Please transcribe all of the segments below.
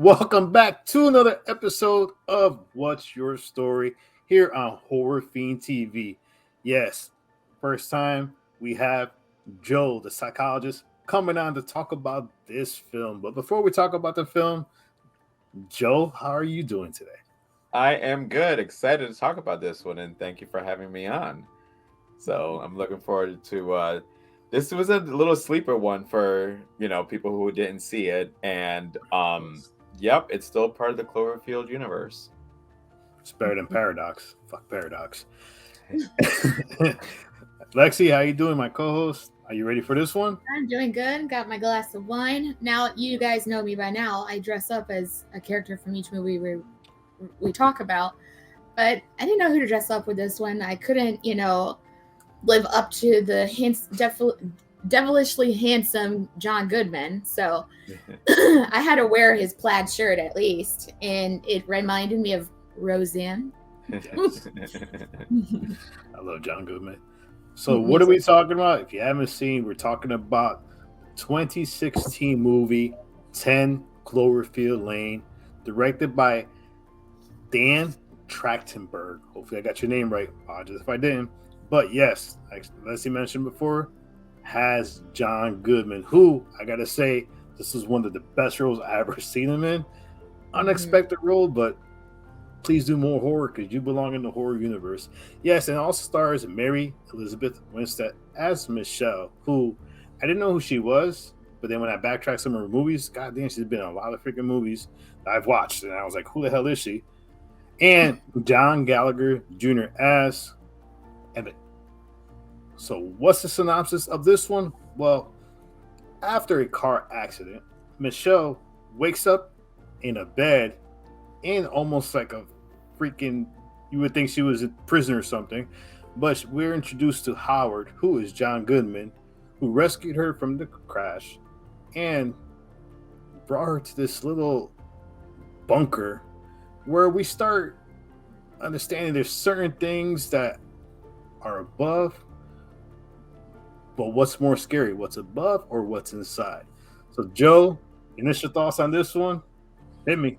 Welcome back to another episode of What's Your Story here on Horror Fiend TV. Yes, first time we have Joe the Psychologist coming on to talk about this film. But before we talk about the film, Joe, how are you doing today? I am good. Excited to talk about this one, and thank you for having me on. So I'm looking forward to. This was a little sleeper one for people who didn't see it, and yep, it's still part of the Cloverfield universe. It's better than Paradox. Fuck Paradox. Lexi, how you doing, my co-host? Are you ready for this one? I'm doing good. Got my glass of wine. Now, you guys know me by now. I dress up as a character from each movie we talk about. But I didn't know who to dress up with this one. I couldn't, live up to the devilishly handsome John Goodman. So I had to wear his plaid shirt at least. And it reminded me of Roseanne. Yes. I love John Goodman. So what are we talking about? If you haven't seen, we're talking about 2016 movie 10 Cloverfield Lane, directed by Dan Trachtenberg. Hopefully I got your name right. Apologies if I didn't. But yes, as Leslie mentioned before, has John Goodman, who I gotta say, this is one of the best roles I ever seen him in. Unexpected role, but please do more horror because you belong in the horror universe. Yes, and also stars Mary Elizabeth Winstead as Michelle, who I didn't know who she was, but then when I backtracked some of her movies, goddamn, she's been in a lot of freaking movies that I've watched, and I was like, who the hell is she? And John Gallagher Jr. as Emmett. So what's the synopsis of this one? Well, after a car accident, Michelle wakes up in a bed in almost like a freaking, you would think she was a prisoner or something, but we're introduced to Howard, who is John Goodman, who rescued her from the crash and brought her to this little bunker where we start understanding there's certain things that are above, but what's more scary, what's above or what's inside? So Joe, initial thoughts on this one? Hit me.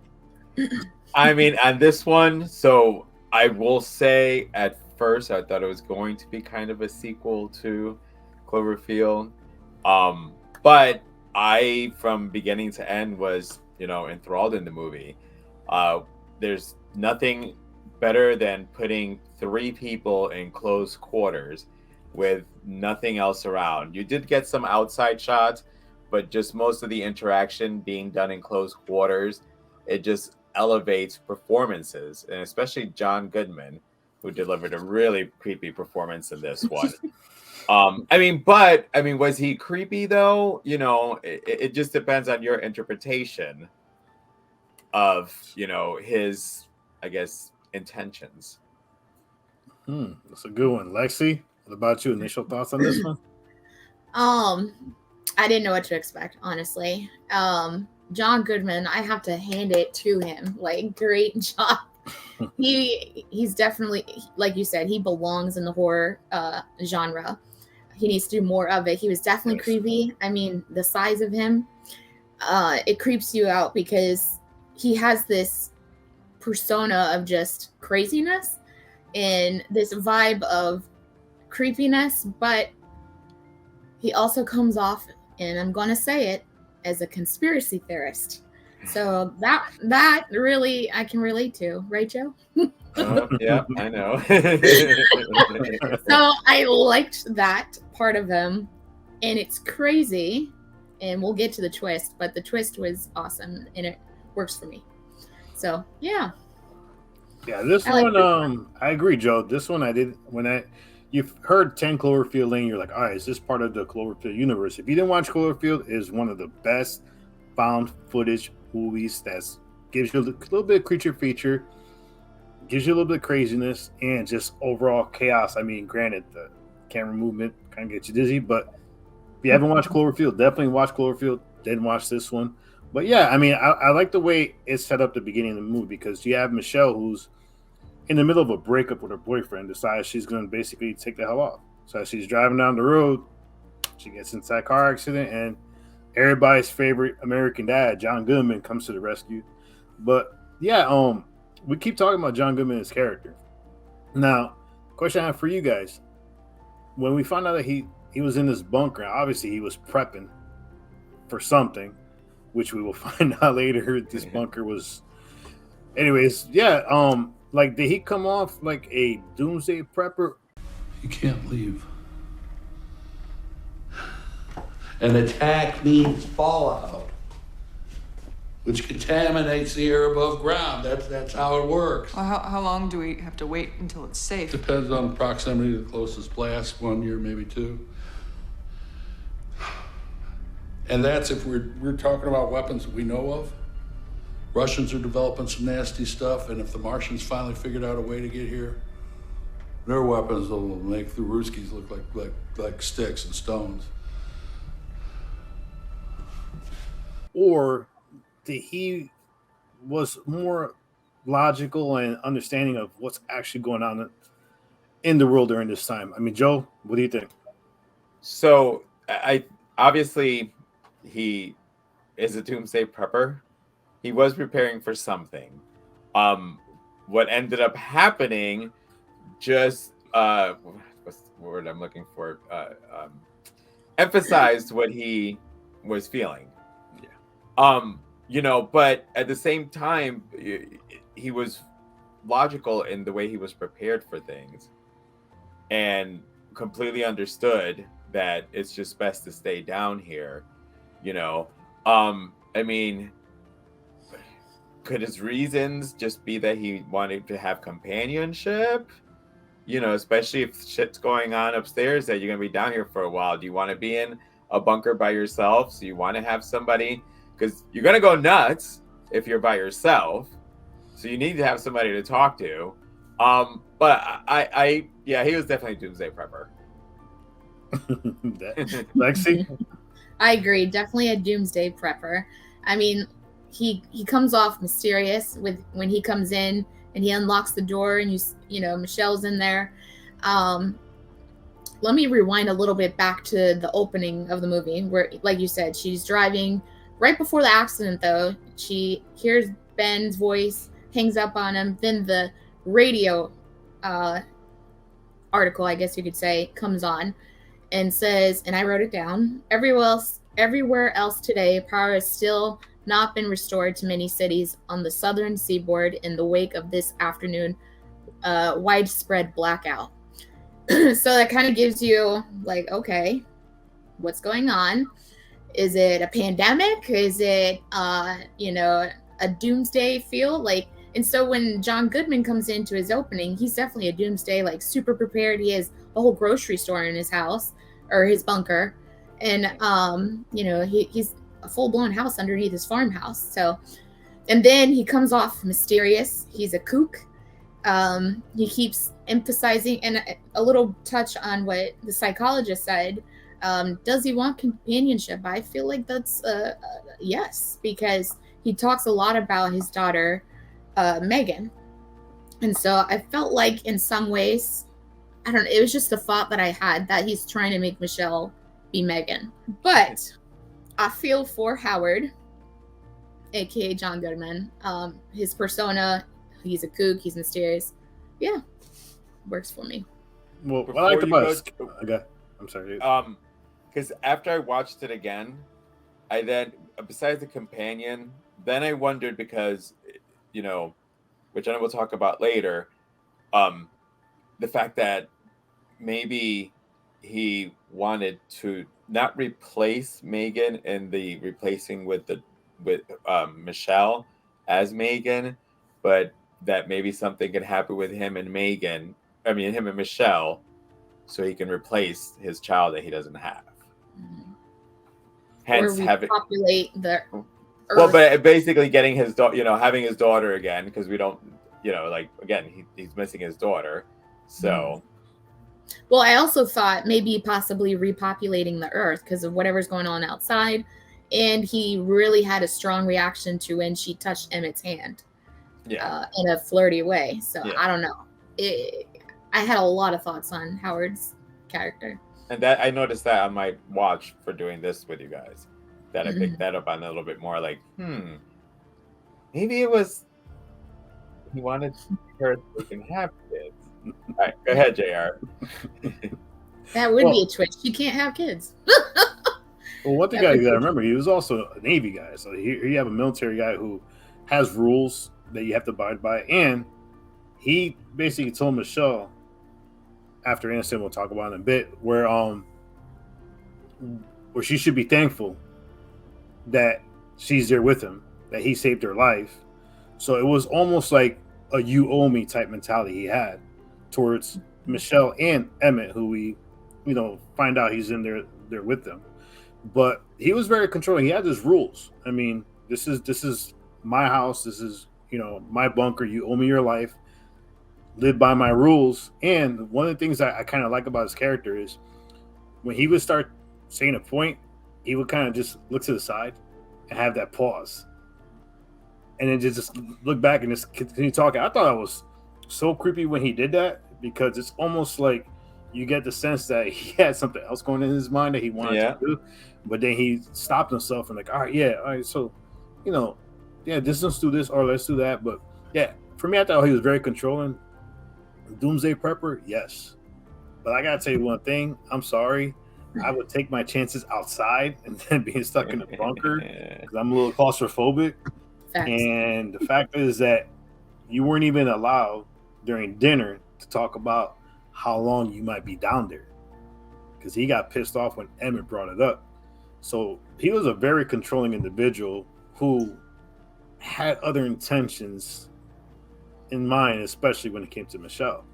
I mean, on this one, so I will say at first I thought it was going to be kind of a sequel to Cloverfield. But I, from beginning to end, was, enthralled in the movie. There's nothing better than putting three people in close quarters with nothing else around. You did get some outside shots, but just most of the interaction being done in close quarters, it just elevates performances, and especially John Goodman, who delivered a really creepy performance in this one. Was he creepy though? It just depends on your interpretation of, his, I guess, intentions. That's a good one. Lexi, what about you? Initial thoughts on this one? I didn't know what to expect, honestly. John Goodman, I have to hand it to him. Like, great job. He's definitely, like you said, he belongs in the horror genre. He needs to do more of it. He was definitely creepy. I mean, the size of him, it creeps you out because he has this persona of just craziness and this vibe of creepiness, but he also comes off, and I'm going to say it, as a conspiracy theorist. So that really I can relate to, right, Joe? Yeah, I know. So I liked that part of him, and it's crazy, and we'll get to the twist, but the twist was awesome, and it works for me. So yeah. Yeah, this one, I agree, Joe. This one I did you've heard 10 Cloverfield Lane, you're like, all right, is this part of the Cloverfield universe? If you didn't watch Cloverfield, it is one of the best found footage movies that gives you a little bit of creature feature, gives you a little bit of craziness, and just overall chaos. I mean, granted, the camera movement kind of gets you dizzy, but if you haven't watched Cloverfield, definitely watch Cloverfield, then watch this one. But yeah, I mean, I like the way it's set up at the beginning of the movie because you have Michelle, who's in the middle of a breakup with her boyfriend, decides she's going to basically take the hell off. So as she's driving down the road, she gets into a car accident, and everybody's favorite American dad, John Goodman, comes to the rescue. But yeah, we keep talking about John Goodman as character. Now, question I have for you guys: when we found out that he was in this bunker, obviously he was prepping for something, which we will find out later. This bunker was, anyways. Yeah. Like, did he come off like a doomsday prepper? You can't leave. An attack means fallout, which contaminates the air above ground. That's how it works. Well, how long do we have to wait until it's safe? Depends on proximity to the closest blast, 1 year, maybe 2. And that's if we're talking about weapons that we know of. Russians are developing some nasty stuff, and if the Martians finally figured out a way to get here, their weapons will make the Ruskies look like sticks and stones. Or did he was more logical and understanding of what's actually going on in the world during this time? I mean, Joe, what do you think? So I obviously he is a doomsday prepper. He was preparing for something. What ended up happening just what's the word I'm looking for? Emphasized what he was feeling. Yeah. But at the same time, he was logical in the way he was prepared for things and completely understood that it's just best to stay down here. I mean, could his reasons just be that he wanted to have companionship? Especially if shit's going on upstairs that you're going to be down here for a while. Do you want to be in a bunker by yourself? So you want to have somebody, because you're going to go nuts if you're by yourself. So you need to have somebody to talk to. But yeah, he was definitely a doomsday prepper. Lexi? I agree. Definitely a doomsday prepper. I mean, he comes off mysterious when he comes in and he unlocks the door and Michelle's in there. Let me rewind a little bit back to the opening of the movie where, like you said, she's driving right before the accident. Though she hears Ben's voice, hangs up on him. Then the radio article, I guess you could say, comes on and says, and I wrote it down: everywhere else today, power has still not been restored to many cities on the southern seaboard in the wake of this afternoon widespread blackout. So that kind of gives you like, okay, what's going on? Is it a pandemic? Is it a doomsday feel? Like, and so when John Goodman comes into his opening, he's definitely a doomsday, like super prepared. He has a whole grocery store in his house or his bunker, and he's a full-blown house underneath his farmhouse. So, and then he comes off mysterious. He's a kook. He keeps emphasizing, and a little touch on what the psychologist said. Does he want companionship? I feel like that's yes, because he talks a lot about his daughter, Megan. And so I felt like in some ways, I don't know, it was just a thought that I had that he's trying to make Michelle be Megan. But I feel for Howard, aka John Goodman. His persona, he's a kook, he's mysterious. Yeah, works for me. Well, I like the bus. Okay, I'm sorry. Because after I watched it again, I then, besides the companion, then I wondered because, which I know we'll talk about later, the fact that maybe he wanted to not replace Megan in the replacing with Michelle as Megan, but that maybe something could happen with him and Megan. I mean, him and Michelle, so he can replace his child that he doesn't have. Mm-hmm. Hence, or populate the Earth. Well, but basically getting his having his daughter again, because we don't, he's missing his daughter. So. Well, I also thought maybe possibly repopulating the Earth because of whatever's going on outside. And he really had a strong reaction to when she touched Emmett's hand in a flirty way. So I don't know. I had a lot of thoughts on Howard's character. And that I noticed that on my watch for doing this with you guys, that I picked that up on a little bit more like, maybe it was he wanted her to can have kids. All right, go ahead, JR. That would be a twist. You can't have kids. Well, what the guy you gotta remember, he was also a Navy guy. So here you have a military guy who has rules that you have to abide by, and he basically told Michelle after incident, we'll talk about in a bit, where she should be thankful that she's there with him, that he saved her life. So it was almost like a "you owe me" type mentality he had towards Michelle and Emmett, who we, find out he's in there with them. But he was very controlling. He had his rules. I mean, this is my house. This is my bunker. You owe me your life. Live by my rules. And one of the things I kind of like about his character is when he would start saying a point, he would kind of just look to the side and have that pause, and then just look back and just continue talking. I thought that was so creepy when he did that, because it's almost like you get the sense that he had something else going in his mind that he wanted to do, but then he stopped himself and like, all right, so let's do this or let's do that. But yeah, for me, I thought he was very controlling. Doomsday prepper, yes, but I gotta tell you one thing. I'm sorry, I would take my chances outside and then being stuck in a bunker because I'm a little claustrophobic. Facts. And the fact is that you weren't even allowed during dinner to talk about how long you might be down there, because he got pissed off when Emmett brought it up. So he was a very controlling individual who had other intentions in mind, especially when it came to Michelle.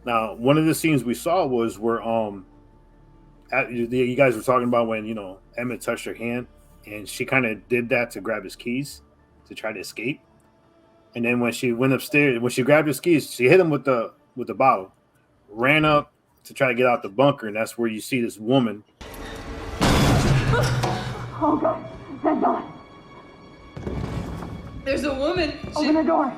Now, one of the scenes we saw was where you guys were talking about when Emmett touched her hand, and she kind of did that to grab his keys to try to escape. And then when she went upstairs, when she grabbed his keys, she hit him with the bottle, ran up to try to get out the bunker, and that's where you see this woman. Oh God! Thank God! There's a woman. Open the door.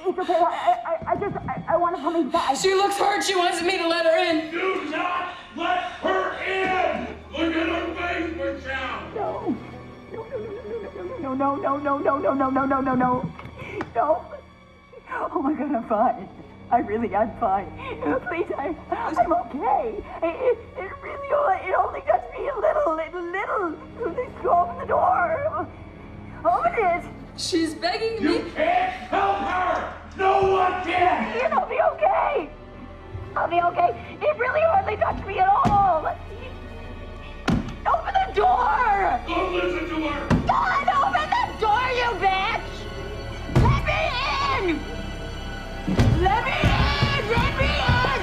It's okay. I want to come inside. She looks hurt. She wants me to let her in. Do not let her in! Look at her face, Michelle! No. Oh my God, I'm fine. I'm fine. Please, I'm okay. It only touched me a little. Please open the door. Open it. She's begging me. You can't help her! No one can! I'll be okay. It really hardly touched me at all. Open the door! Don't listen to her! God, open the door, you bitch! Let me in! Let me in! Let me in!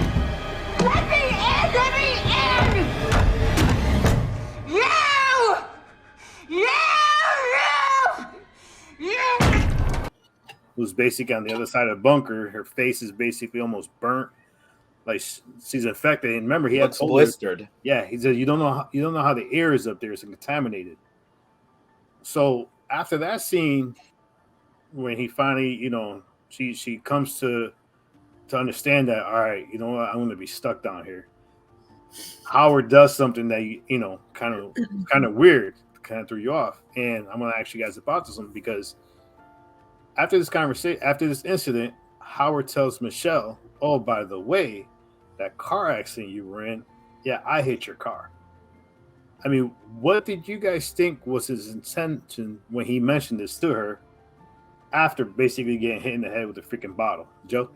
Let me in! Let me in! You! Who's basically on the other side of the bunker. Her face is basically almost burnt, like she's infected. And remember, he had blistered. Yeah, he said you don't know how the air is up there; it's contaminated. So after that scene, when he finally, she comes to understand that, all right, you know what, I'm going to be stuck down here. Howard does something that kind of weird, kind of threw you off, and I'm going to ask you guys about this one, because after this incident, Howard tells Michelle, "Oh, by the way, that car accident you were in, yeah, I hit your car." I mean, what did you guys think was his intention when he mentioned this to her after basically getting hit in the head with a freaking bottle? Joe?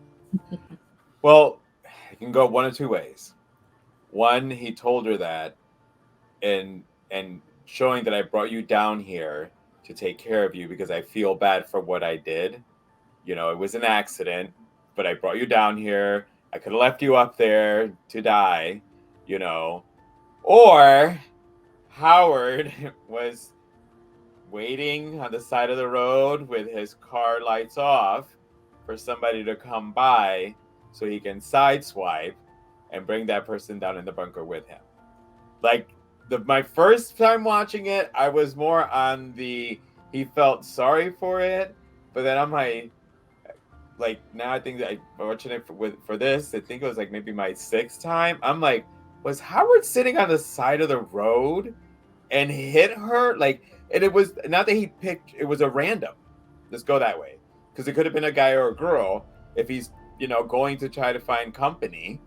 Well, it can go one of two ways. One, he told her that and showing that I brought you down here to take care of you because I feel bad for what I did. It was an accident, but I brought you down here. I could have left you up there to die, Or Howard was waiting on the side of the road with his car lights off for somebody to come by so he can sideswipe and bring that person down in the bunker with him. Like, my first time watching it, I was more on he felt sorry for it, but then I'm like now I think that I'm watching it for this, I think it was like maybe my sixth time. I'm like, was Howard sitting on the side of the road and hit her? Like, it was not that he picked, it was a random. Let's go that way. Because it could have been a guy or a girl. If he's, going to try to find company,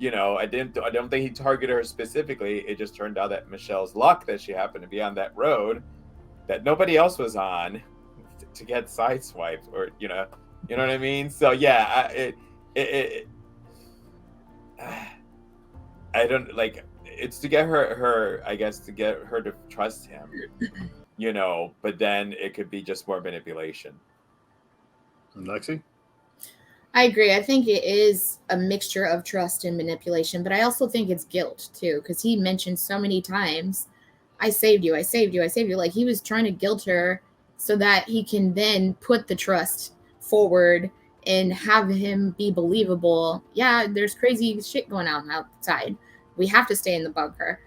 I don't think he targeted her specifically. It just turned out that Michelle's luck that she happened to be on that road that nobody else was on to get sideswiped, or you know what I mean. So yeah, I don't like. It's to get her, I guess, to get her to trust him, But then it could be just more manipulation. Lexi? I agree. I think it is a mixture of trust and manipulation, but I also think it's guilt too, because he mentioned so many times, I saved you, I saved you, I saved you. Like he was trying to guilt her so that he can then put the trust forward and have him be believable. Yeah, there's crazy shit going on outside. We have to stay in the bunker.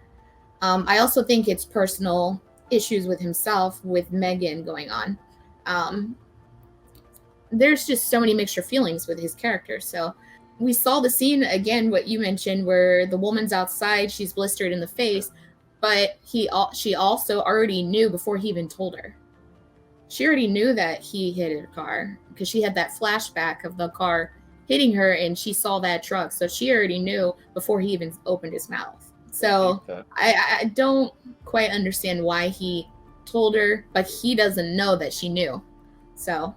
I also think it's personal issues with himself, with Megan going on. There's just so many mixture feelings with his character. So we saw the scene again, what you mentioned, where the woman's outside, she's blistered in the face, but she also already knew before he even told her. She already knew that he hit her car because she had that flashback of the car hitting her and she saw that truck. So she already knew before he even opened his mouth. So I don't quite understand why he told her, but he doesn't know that she knew. So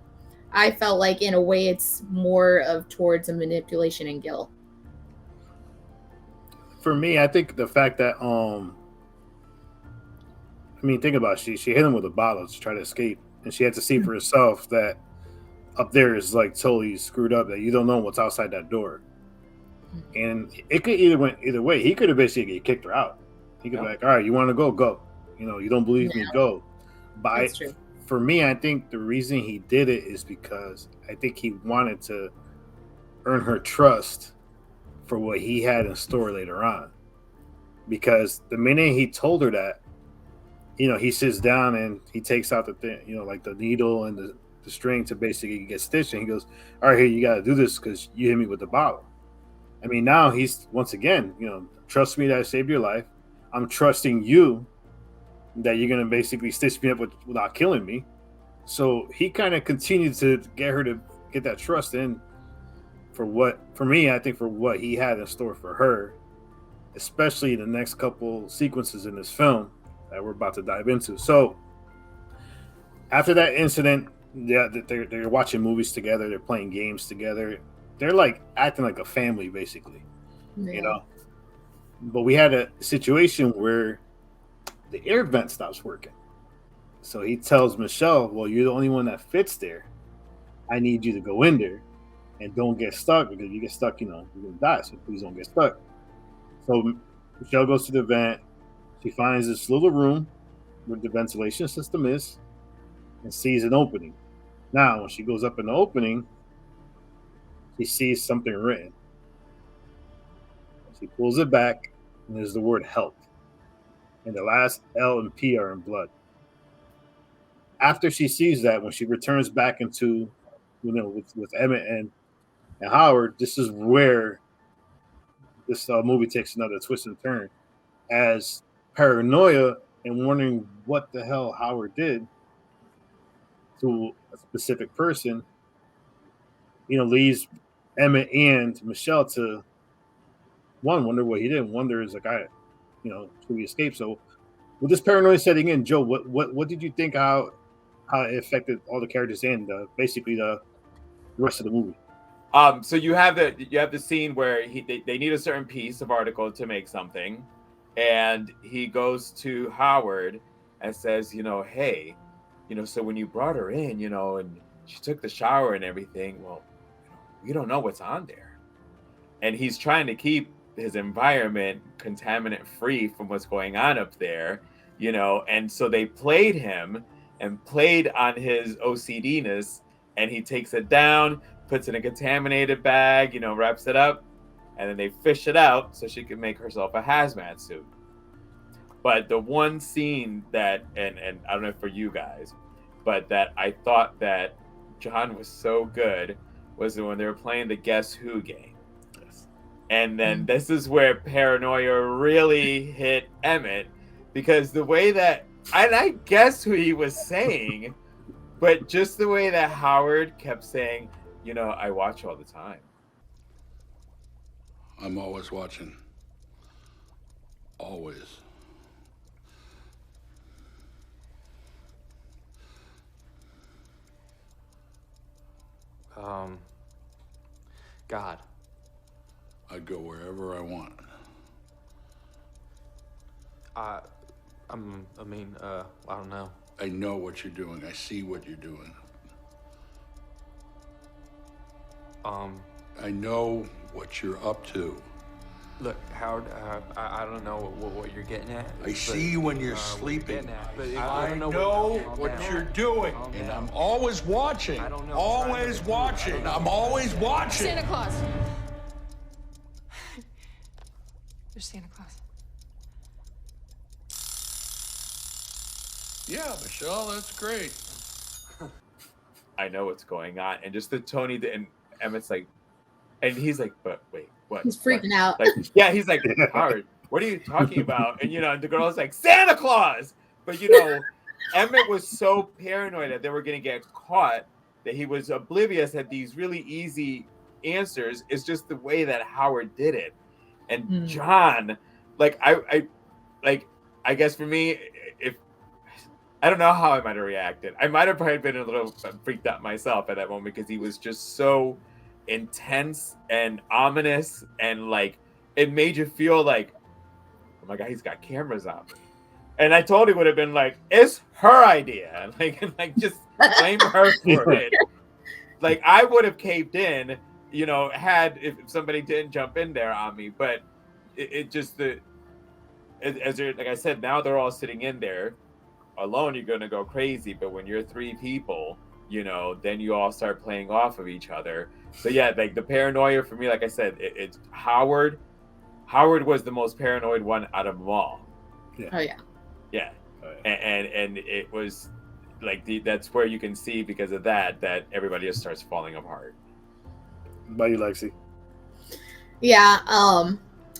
I felt like in a way it's more of towards a manipulation and guilt. For me, I think the fact that think about it. She hit him with a bottle to try to escape, and she had to see for herself that up there is like totally screwed up, that you don't know what's outside that door. And it could went either way. He could have basically kicked her out. He could be like, all right, you want to go. You don't believe me, go. But That's true. For me, I think the reason he did it is because I think he wanted to earn her trust for what he had in store later on. Because the minute he told her that, he sits down and he takes out the thing, like the needle and the string to basically get stitched. And he goes, all right, here, you got to do this because you hit me with the bottle. I mean, now he's, once again, trust me that I saved your life. I'm trusting you that you're going to basically stitch me up without killing me. So he kind of continued to get her to get that trust in for me, I think for what he had in store for her, especially the next couple sequences in this film that we're about to dive into. So after that incident, they're watching movies together. They're playing games together. They're like acting like a family, basically, But we had a situation where the air vent stops working. So he tells Michelle, well, you're the only one that fits there. I need you to go in there and don't get stuck, because if you get stuck, you're going to die. So please don't get stuck. So Michelle goes to the vent. She finds this little room where the ventilation system is and sees an opening. Now, when she goes up in the opening, she sees something written. She pulls it back, and there's the word help. And the last L and P are in blood. After she sees that, when she returns back into, with Emmett and Howard, this is where this movie takes another twist and turn. As paranoia and wondering what the hell Howard did to a specific person, leads Emmett and Michelle to wonder what he did. Wonder is like, should we escape? So with this paranoia setting in, Joe, what did you think how it affected all the characters and basically the rest of the movie? So you have the scene where they need a certain piece of article to make something, and he goes to Howard and says, hey, so when you brought her in, and she took the shower and everything, well, we don't know what's on there. And he's trying to keep his environment contaminant free from what's going on up there, and so they played him and played on his OCD-ness, and he takes it down, puts it in a contaminated bag, wraps it up, and then they fish it out so she can make herself a hazmat suit. But the one scene that, and I don't know for you guys, but that I thought that John was so good was when they were playing the Guess Who game. Yes. And then this is where paranoia really hit Emmett, because the way that I guess who he was saying, but just the way that Howard kept saying, you know, I watch all the time. I'm always watching. Always. God. I'd go wherever I want. I don't know. I know what you're doing. I see what you're doing. I know what you're up to. Look, Howard, I don't know what you're getting at. I see when you're sleeping. I I don't know Calm what down. you're doing. Calm And down. I'm always watching. I don't know. Always watching. I'm always watching. Santa Claus. There's Santa Claus. Yeah, Michelle, that's great. I know what's going on. And just the Tony, and Emmett's like, and he's like, but wait, what? He's freaking What? out. Like, yeah, he's like, Howard, what are you talking about? And, you know, and the girl's like, Santa Claus. But, you know, Emmett was so paranoid that they were going to get caught that he was oblivious that these really easy answers. It's just the way that Howard did it. And John, like, I guess for me, if I don't know how I might have reacted. I might have probably been a little freaked out myself at that moment because he was just so intense and ominous, and like it made you feel like, oh my God, he's got cameras on. And I totally would have been like, it's her idea. Like just blame her for it. Like I would have caved in, you know, had if somebody didn't jump in there on me. But it just as like I said, now they're all sitting in there. Alone, you're gonna go crazy, but when you're three people, you know, then you all start playing off of each other. So yeah, like the paranoia for me, like I said, it's Howard. Howard was the most paranoid one out of them all. Yeah. Oh yeah. Yeah, Oh, yeah. and it was like that's where you can see because of that everybody just starts falling apart. What about you, Lexi? Yeah.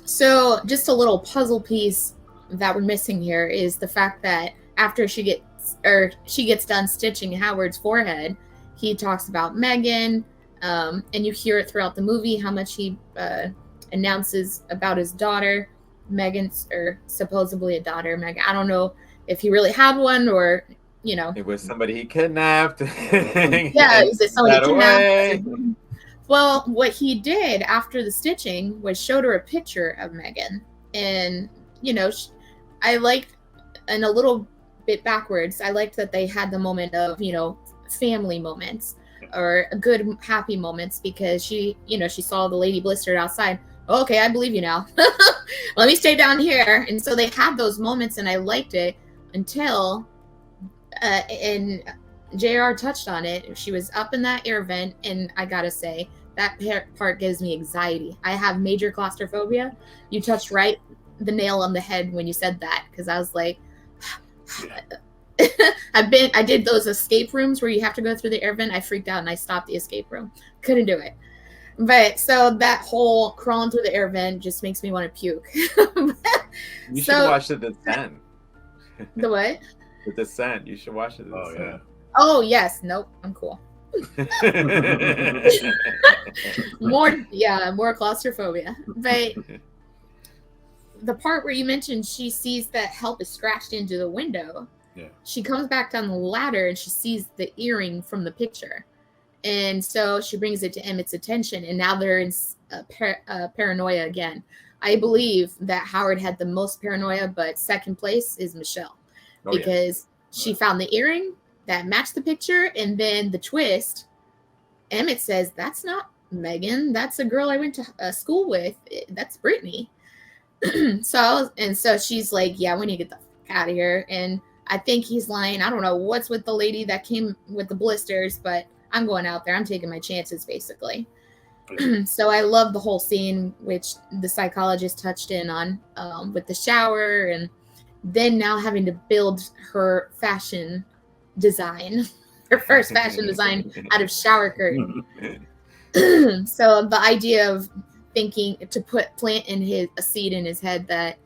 So just a little puzzle piece that we're missing here is the fact that after she gets done stitching Howard's forehead, he talks about Megan, and you hear it throughout the movie how much he announces about his daughter, Megan's, or supposedly a daughter, Megan. I don't know if he really had one or, you know. It was somebody he kidnapped. Yeah, is it somebody got away. kidnapped? Well, what he did after the stitching was showed her a picture of Megan, and you know, I liked, and a little bit backwards, I liked that they had the moment of, you know, family moments or good happy moments, because she, you know, she saw the lady blistered outside. Okay, I believe you now. Let me stay down here. And so they had those moments, and I liked it until and JR touched on it. She was up in that air vent, and I gotta say that part gives me anxiety. I have major claustrophobia. You touched right the nail on the head when you said that, because I was like, I did those escape rooms where you have to go through the air vent. I freaked out and I stopped the escape room. Couldn't do it. But so that whole crawling through the air vent just makes me want to puke. You should watch The Descent. The what? The Descent. You should watch it. Oh yeah. Oh yes. Nope. I'm cool. More claustrophobia. But the part where you mentioned she sees that help is scratched into the window. Yeah. She comes back down the ladder and she sees the earring from the picture. And so she brings it to Emmett's attention, and now they're in paranoia again. I believe that Howard had the most paranoia, but second place is Michelle, because she found the earring that matched the picture, and then the twist, Emmett says, that's not Megan, that's a girl I went to school with, that's Brittany. So she's like, yeah, we need to get the fuck out of here. And I think he's lying. I don't know what's with the lady that came with the blisters, but I'm going out there. I'm taking my chances, basically. So I love the whole scene, which the psychologist touched in on, with the shower, and then now having to build her fashion design, her first fashion design out of shower curtain. So the idea of thinking to plant in a seed in his head that,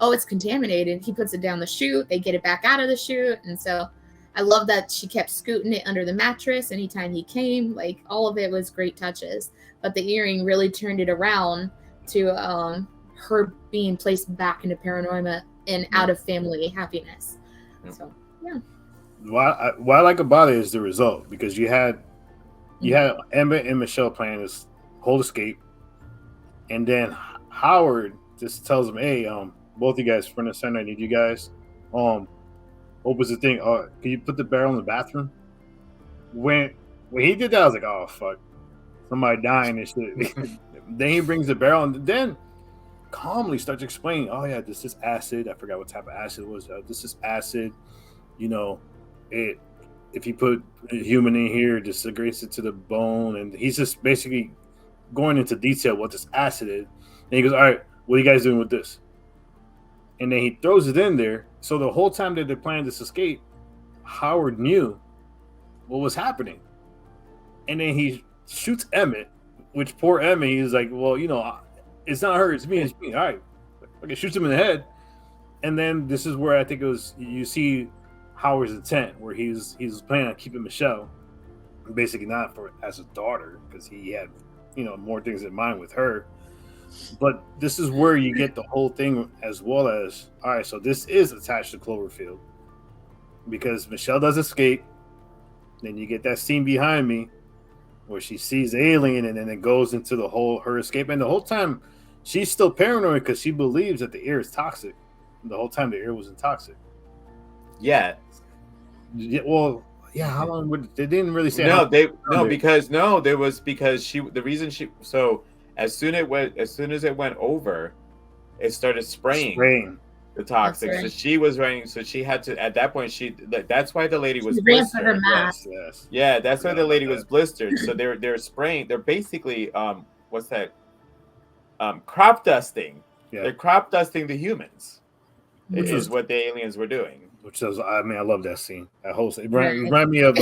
oh, it's contaminated. He puts it down the chute. They get it back out of the chute. And so I love that she kept scooting it under the mattress anytime he came. Like, all of it was great touches. But the earring really turned it around to her being placed back into paranoia and out of family happiness. So, yeah. What I like about it is the result, because you had Emmett and Michelle planning this whole escape, and then Howard just tells them, "Hey, both you guys, front and center, I need you guys." Opens the thing. Can you put the barrel in the bathroom? When he did that, I was like, "Oh fuck, somebody dying and shit." Then he brings the barrel and then calmly starts explaining, "Oh yeah, this is acid. I forgot what type of acid it was. This is acid. You know, if you put a human in here, it disintegrates it to the bone." And he's just basically going into detail what this acid is. And he goes, "All right, what are you guys doing with this?" And then he throws it in there. So the whole time that they're planning this escape, Howard knew what was happening. And then he shoots Emmett, which poor Emmett, he's like, "Well, you know, it's not her, it's me, it's me." All right. Okay, shoots him in the head. And then this is where I think it was, you see Howard's intent, where he's planning on keeping Michelle, basically not for as a daughter, because he had, you know, more things in mind with her. But this is where you get the whole thing, as well as, all right, so this is attached to Cloverfield, because Michelle does escape. Then you get that scene behind me where she sees the alien, and then it goes into the whole her escape. And the whole time she's still paranoid because she believes that the air is toxic. And the whole time the air wasn't toxic. Yeah. Well, yeah. How long would they didn't really say? Because as soon as it went over, it started spraying the toxic. Right. So she was running. So she had to, at that point, that's why the lady was blistered. Yes. Yeah, that's why the lady was blistered. So they're spraying. They're basically what's that? Crop dusting. Yeah. They're crop dusting the humans. Which is what the aliens were doing. Which is, I mean, I love that scene. That whole scene. It reminded me of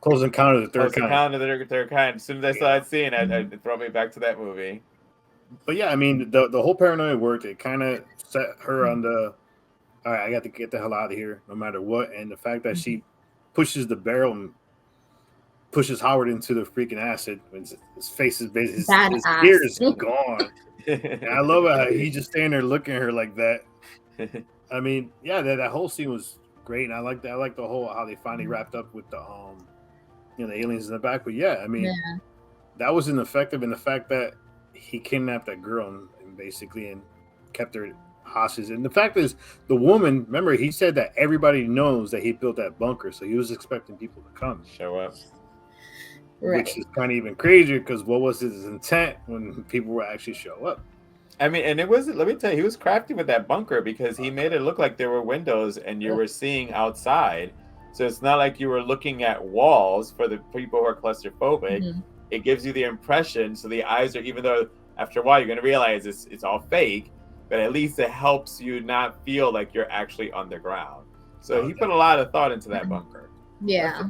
Close Encounter of the Third Kind. As soon as I saw that scene, it brought me back to that movie. But yeah, I mean, the whole paranoia worked. It kind of set her on the, all right, I got to get the hell out of here, no matter what. And the fact that she pushes the barrel and pushes Howard into the freaking acid, when his face is basically, his ear is gone. And I love how he just standing there looking at her like that. I mean, yeah, that whole scene was great, and I like that. I like the whole how they finally wrapped up with the the aliens in the back. But yeah, I mean, that was ineffective, and the fact that he kidnapped that girl and basically and kept her hostage. And the fact is, the woman, remember, he said that everybody knows that he built that bunker, so he was expecting people to come show up. Right. Which is kind of even crazier, because what was his intent when people would actually show up? I mean, and it was, let me tell you, he was crafty with that bunker, because he made it look like there were windows and you were seeing outside. So it's not like you were looking at walls for the people who are claustrophobic. Mm-hmm. It gives you the impression, so the eyes are, even though after a while you're going to realize it's all fake, but at least it helps you not feel like you're actually underground. So he put a lot of thought into that bunker. Yeah.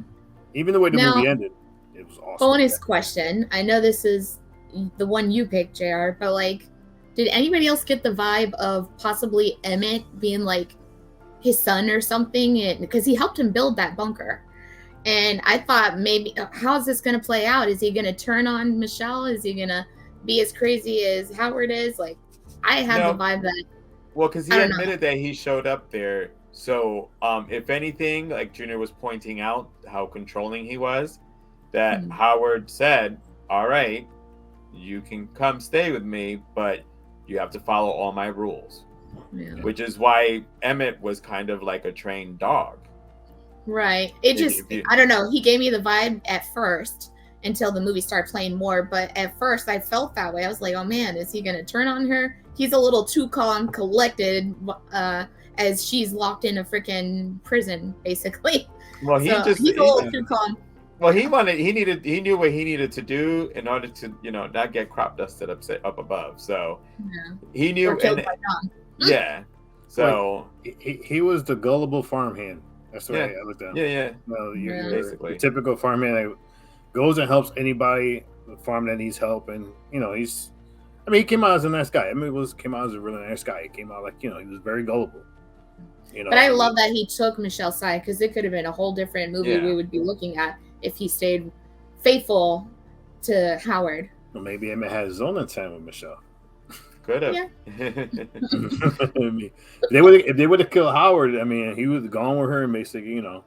Even the way the movie ended, it was awesome. Bonus question. I know this is the one you picked, JR, but like, did anybody else get the vibe of possibly Emmett being like his son or something? Because he helped him build that bunker. And I thought, maybe, how is this going to play out? Is he going to turn on Michelle? Is he going to be as crazy as Howard is? Like, I had the vibe that... Well, because he admitted that he showed up there. So, if anything, like Junior was pointing out how controlling he was, that Howard said, all right, you can come stay with me, but you have to follow all my rules. Yeah. Which is why Emmett was kind of like a trained dog. Right. It just, I don't know. He gave me the vibe at first until the movie started playing more. But at first I felt that way. I was like, oh man, is he going to turn on her? He's a little too calm, collected, as she's locked in a freaking prison, basically. Well, he's a little too calm. Well, he knew what he needed to do in order to, not get crop dusted up above. So he knew. Yeah. So he was the gullible farmhand. That's the way I looked at him. Yeah. No, you're basically the typical farmhand that goes and helps anybody, the farm that needs help, and he's I mean, he came out as a nice guy. I mean, came out as a really nice guy. He came out like, he was very gullible. But I love that he took Michelle's side, because it could have been a whole different movie we would be looking at if he stayed faithful to Howard. Well, maybe Emmett had his own intent with Michelle. Could have. Yeah. I mean, if they would have killed Howard, I mean, he would have gone with her and basically, I'm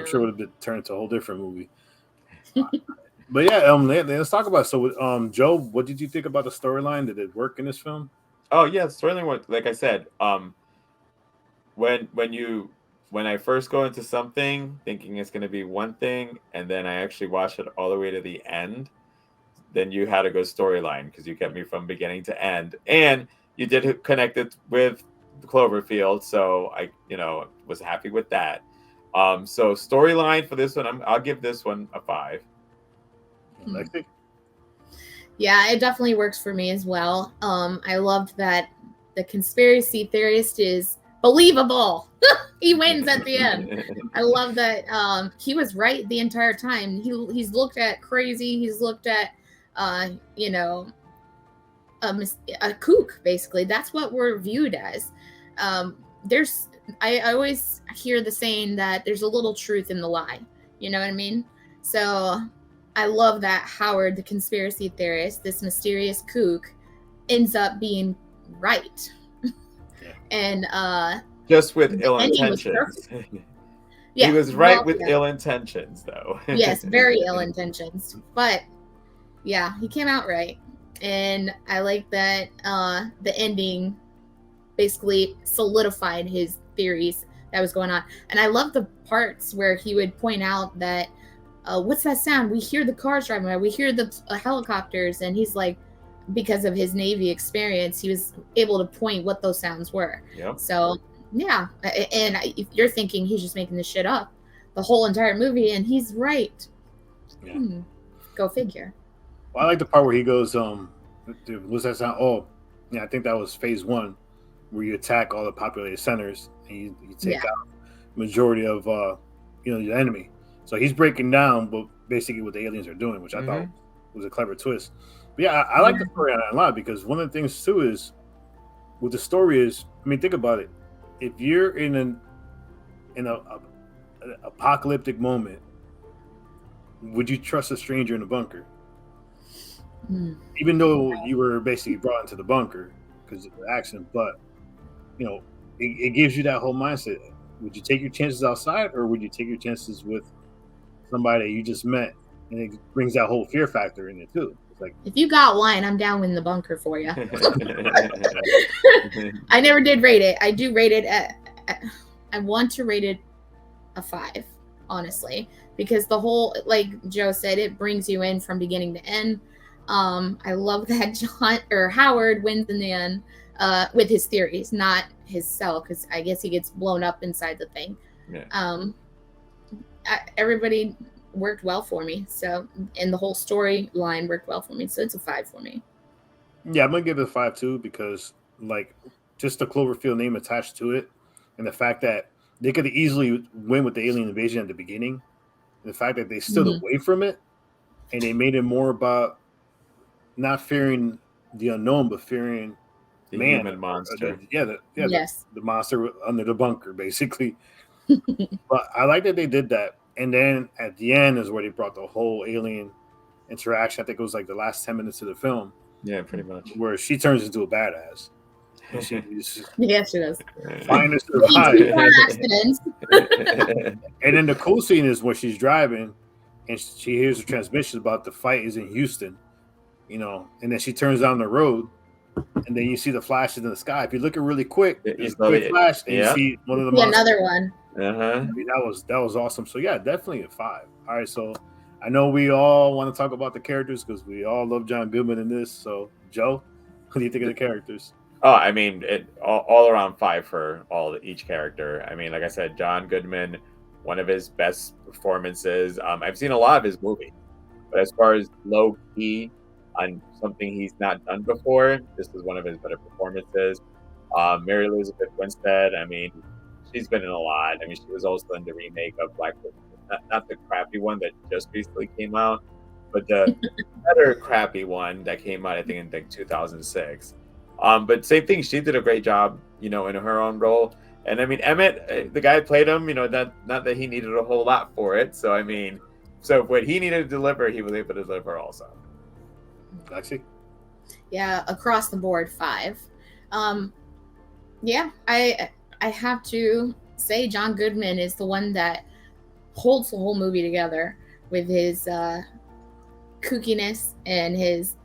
sure it would have turned into a whole different movie. But yeah, let's talk about it. So, Joe, what did you think about the storyline? Did it work in this film? Oh yeah, the storyline worked. Like I said, when I first go into something thinking it's going to be one thing, and then I actually watch it all the way to the end, then you had a good storyline because you kept me from beginning to end, and you did connect it with Cloverfield, so I was happy with that. So storyline for this one, I'll give this one a 5. Lexi? Yeah, it definitely works for me as well. I loved that the conspiracy theorist is believable. He wins at the end. I love that he was right the entire time. He's looked at crazy. He's looked at a kook, basically. That's what we're viewed as. I always hear the saying that there's a little truth in the lie. You know what I mean? So I love that Howard, the conspiracy theorist, this mysterious kook, ends up being right. And just with ill intentions. Yeah, he was right with ill intentions, though. Yes, very ill intentions. But yeah, he came out right. And I like that the ending basically solidified his theories that was going on. And I love the parts where he would point out that, what's that sound? We hear the cars driving by. We hear the helicopters. And he's like, because of his Navy experience, he was able to point what those sounds were. Yep. So, yeah. And if you're thinking he's just making this shit up the whole entire movie, and he's right. Yeah. Go figure. Well, I like the part where he goes, what's that sound? Oh, yeah, I think that was phase 1, where you attack all the populated centers and you take out majority of the enemy. So he's breaking down, but basically what the aliens are doing, which I thought was a clever twist. But yeah, I like the story a lot, because one of the things too is with the story is, I mean, think about it. If you're in an apocalyptic moment, would you trust a stranger in a bunker? Even though you were basically brought into the bunker because of the accident, but it gives you that whole mindset. Would you take your chances outside, or would you take your chances with somebody that you just met? And it brings that whole fear factor in it too. It's like, if you got wine, I'm down in the bunker for you. I never did rate it. I do rate it I want to rate it a 5, honestly, because the whole, like Joe said, it brings you in from beginning to end. I love that Howard wins in the end with his theories, not his cell, because I guess he gets blown up inside the thing. Yeah. Everybody worked well for me, and the whole storyline worked well for me, so it's a 5 for me. Yeah, I'm gonna give it a 5 too, because like just the Cloverfield name attached to it, and the fact that they could easily win with the alien invasion at the beginning, and the fact that they stood away from it, and they made it more about not fearing the unknown, but fearing the human monster. The monster under the bunker, basically. But I like that they did that. And then at the end is where they brought the whole alien interaction. I think it was like the last 10 minutes of the film. Yeah, pretty much. Where she turns into a badass. Yeah, she does. Fine to survive. And then the cool scene is when she's driving and she hears the transmission about the fight is in Houston. And then she turns down the road, and then you see the flashes in the sky. If you look at really quick, there's a quick flash, and you see one of the monsters. Another one. I mean, that was awesome. So yeah, definitely a 5. All right, so I know we all want to talk about the characters because we all love John Goodman in this. So Joe, what do you think of the characters? Oh, I mean, all around 5 for each character. I mean, like I said, John Goodman, one of his best performances. I've seen a lot of his movies, but as far as low key on something he's not done before, this is one of his better performances. Mary Elizabeth Winstead, I mean, she's been in a lot. I mean, she was also in the remake of Black Widow, not the crappy one that just recently came out, but the better crappy one that came out, I think, in like 2006. But same thing, she did a great job, in her own role. And I mean, Emmett, the guy who played him, not that he needed a whole lot for it. So I mean, so what he needed to deliver, he was able to deliver also. Lexi? Yeah, across the board 5. Yeah, I have to say John Goodman is the one that holds the whole movie together with his kookiness and his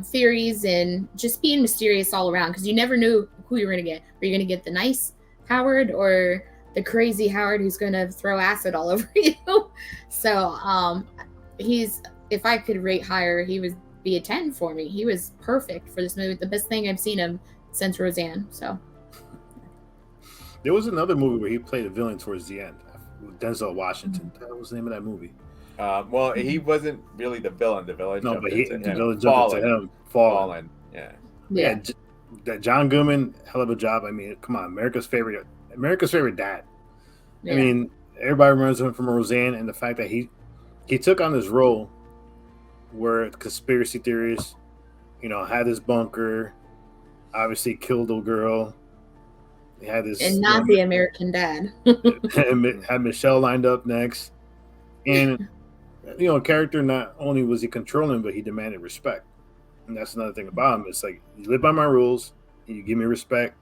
theories and just being mysterious all around, because you never knew who you were going to get. Were you going to get the nice Howard or the crazy Howard who's going to throw acid all over you? So if I could rate higher, he would be a 10 for me. He was perfect for this movie. The best thing I've seen him since Roseanne. So there was another movie where he played a villain towards the end. Denzel Washington. What was the name of that movie? Well, he wasn't really the villain. The villain No, jumped but into him. the villain jumped into him. Fallen. Yeah. That John Goodman, hell of a job. I mean, come on, America's favorite dad. yeah. I mean, everybody remembers him from Roseanne, and the fact that he took on this role where conspiracy theorists, had this bunker, obviously killed a girl. They had this, and not the American dad. had Michelle lined up next, and a character. Not only was he controlling, but he demanded respect, and that's another thing about him. It's like, you live by my rules, and you give me respect,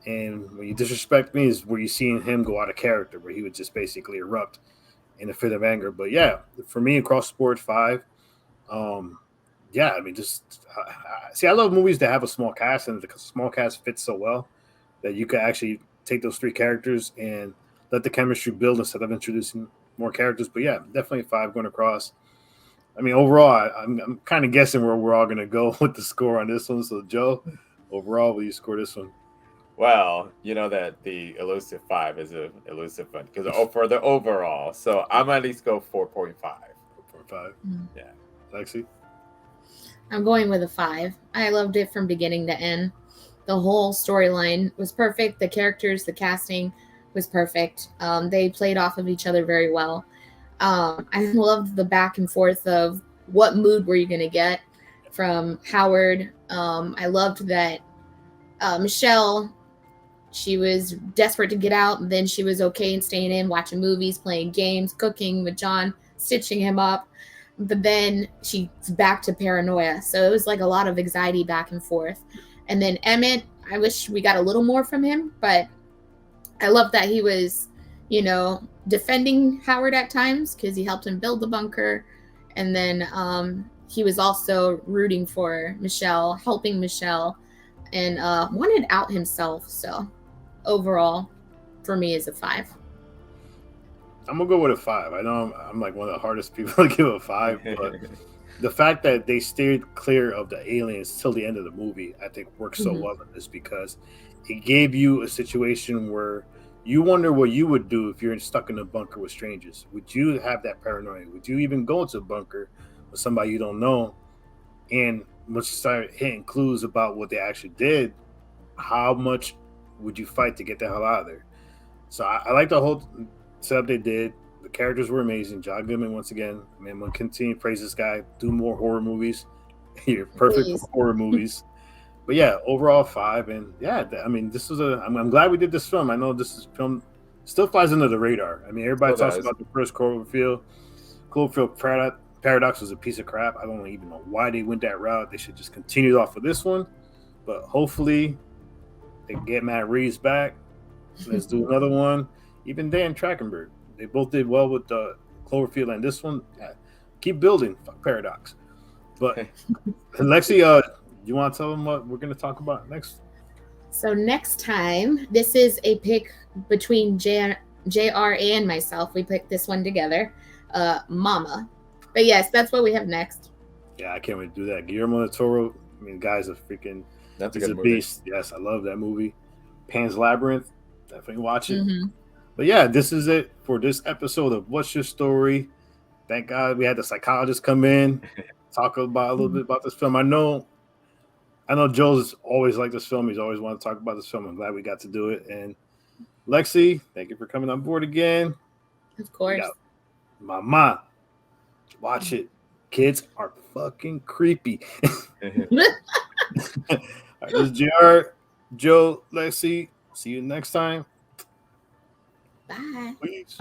and when you disrespect me is where you see him go out of character, where he would just basically erupt in a fit of anger. But yeah, for me, across the board 5. Yeah, I mean, just see, I love movies that have a small cast, and the small cast fits so well that you could actually take those 3 characters and let the chemistry build instead of introducing more characters. But yeah, definitely 5 going across. I mean, overall, I'm kind of guessing where we're all going to go with the score on this one. So, Joe, overall, will you score this one? Well, you know that the elusive 5 is an elusive one because for the overall, so I'm at least go 4.5. 4.5. Yeah. Lexi? I'm going with a 5. I loved it from beginning to end. The whole storyline was perfect. The characters, the casting was perfect. They played off of each other very well. I loved the back and forth of what mood were you going to get from Howard. I loved that Michelle, she was desperate to get out, and then she was okay and staying in, watching movies, playing games, cooking with John, stitching him up. But then she's back to paranoia. So it was like a lot of anxiety back and forth. And then Emmett, I wish we got a little more from him, but I love that he was, defending Howard at times because he helped him build the bunker. And then he was also rooting for Michelle, helping Michelle, and wanted out himself. So overall, for me, is a 5. I'm going to go with a 5. I know I'm like one of the hardest people to give a 5, but the fact that they steered clear of the aliens till the end of the movie, I think works so well in this, because it gave you a situation where you wonder what you would do if you're stuck in a bunker with strangers. Would you have that paranoia? Would you even go into a bunker with somebody you don't know? And once you start hitting clues about what they actually did, how much would you fight to get the hell out of there? So I like the whole setup they did. The characters were amazing. John Goodman, once again, I mean, I'm going to continue to praise this guy. Do more horror movies. You're perfect for horror movies. But yeah, overall 5. And yeah, I mean, this was I'm glad we did this film. I know this film still flies under the radar. I mean, everybody talks about the first Cloverfield. Cloverfield Paradox was a piece of crap. I don't even know why they went that route. They should just continue off with this one. But hopefully they get Matt Reeves back. Let's do another one. Even Dan Trachtenberg. They both did well with the Cloverfield, and this one, keep building. Fuck Paradox. But Lexi, you want to tell them what we're going to talk about next? So next time, this is a pick between JR and myself. We picked this one together, Mama. But yes, that's what we have next. Yeah, I can't wait to do that. Guillermo del Toro, I mean, guy's a freaking, he's a beast. Yes, I love that movie. Pan's Labyrinth, definitely watch it. But yeah, this is it for this episode of What's Your Story. Thank God we had the psychologist come in, talk about a little bit about this film. I know Joe's always liked this film. He's always wanted to talk about this film. I'm glad we got to do it. And Lexi, thank you for coming on board again. Of course. Mama, watch it. Kids are fucking creepy. All right, this is JR, Joe, Lexi. See you next time. Bye. Peace.